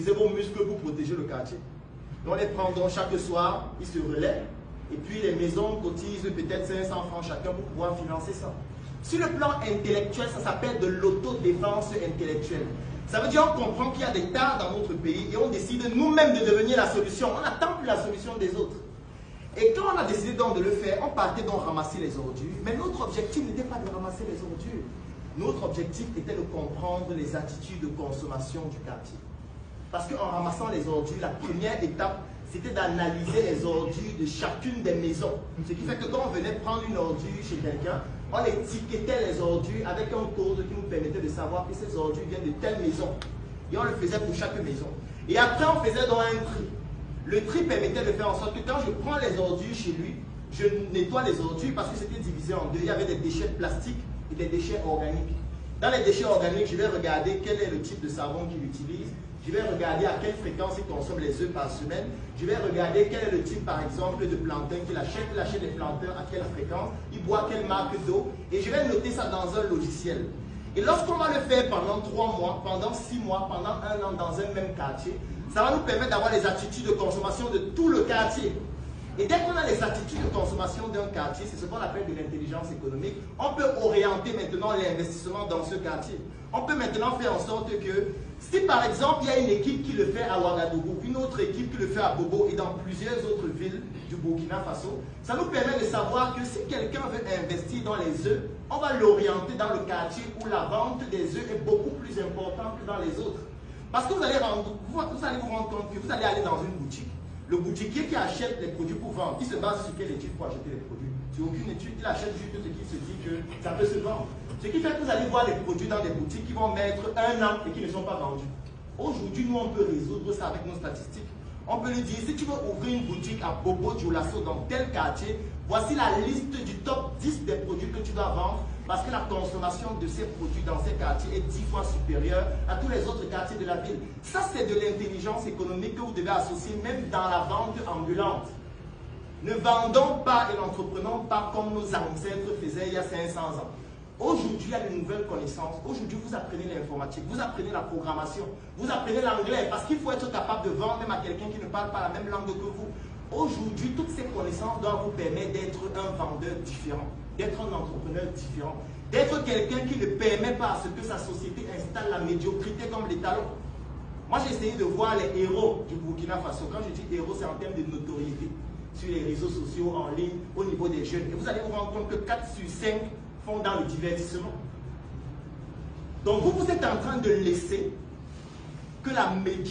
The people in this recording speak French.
utilisez vos muscles pour protéger le quartier. On les prend donc chaque soir, ils se relaient. Et puis les maisons cotisent peut-être 500 francs chacun pour pouvoir financer ça. Sur le plan intellectuel, ça s'appelle de l'autodéfense intellectuelle. Ça veut dire qu'on comprend qu'il y a des tares dans notre pays et on décide nous-mêmes de devenir la solution. On n'attend plus la solution des autres. Et quand on a décidé donc de le faire, on partait donc ramasser les ordures. Mais notre objectif n'était pas de ramasser les ordures. Notre objectif était de comprendre les attitudes de consommation du quartier. Parce qu'en ramassant les ordures, la première étape, c'était d'analyser les ordures de chacune des maisons. Ce qui fait que quand on venait prendre une ordure chez quelqu'un, on étiquetait les ordures avec un code qui nous permettait de savoir que ces ordures viennent de telle maison. Et on le faisait pour chaque maison. Et après, on faisait donc un tri. Le tri permettait de faire en sorte que quand je prends les ordures chez lui, je nettoie les ordures parce que c'était divisé en deux. Il y avait des déchets plastiques et des déchets organiques. Dans les déchets organiques, je vais regarder quel est le type de savon qu'il utilise. Je vais regarder à quelle fréquence il consomme les œufs par semaine. Je vais regarder quel est le type, par exemple, de plantain qu'il achète. Il achète des plantains à quelle fréquence. Il boit quelle marque d'eau. Et je vais noter ça dans un logiciel. Et lorsqu'on va le faire pendant 3 mois, pendant 6 mois, pendant 1 an dans un même quartier, ça va nous permettre d'avoir les attitudes de consommation de tout le quartier. Et dès qu'on a les attitudes de consommation d'un quartier, c'est ce qu'on appelle de l'intelligence économique, on peut orienter maintenant l'investissement dans ce quartier. On peut maintenant faire en sorte que, si par exemple il y a une équipe qui le fait à Ouagadougou, une autre équipe qui le fait à Bobo et dans plusieurs autres villes du Burkina Faso, ça nous permet de savoir que si quelqu'un veut investir dans les œufs, on va l'orienter dans le quartier où la vente des œufs est beaucoup plus importante que dans les autres. Parce que vous allez vous rendre compte que vous allez aller dans une boutique. Le boutiquier qui achète les produits pour vendre, il se base sur quelle étude pour acheter les produits? Sur aucune étude, il achète juste ce qui se dit que ça peut se vendre. Ce qui fait que vous allez voir les produits dans des boutiques qui vont mettre 1 an et qui ne sont pas vendus. Aujourd'hui, nous, on peut résoudre ça avec nos statistiques. On peut lui dire, si tu veux ouvrir une boutique à Bobo Dioulasso dans tel quartier, voici la liste du top 10 des produits que tu dois vendre parce que la consommation de ces produits dans ces quartiers est 10 fois supérieure à tous les autres quartiers de la ville. Ça, c'est de l'intelligence économique que vous devez associer même dans la vente ambulante. Ne vendons pas et n'entreprenons pas comme nos ancêtres faisaient il y a 500 ans. Aujourd'hui, il y a de nouvelles connaissances. Aujourd'hui, vous apprenez l'informatique, vous apprenez la programmation, vous apprenez l'anglais parce qu'il faut être capable de vendre même à quelqu'un qui ne parle pas la même langue que vous. Aujourd'hui, toutes ces connaissances doivent vous permettre d'être un vendeur différent, d'être un entrepreneur différent, d'être quelqu'un qui ne permet pas à ce que sa société installe la médiocrité comme l'étalon. Moi, j'ai essayé de voir les héros du Burkina Faso. Quand je dis héros, c'est en termes de notoriété sur les réseaux sociaux, en ligne, au niveau des jeunes. Et vous allez vous rendre compte que 4 sur 5 font dans le divertissement. Donc, vous êtes en train de laisser que la médiocrité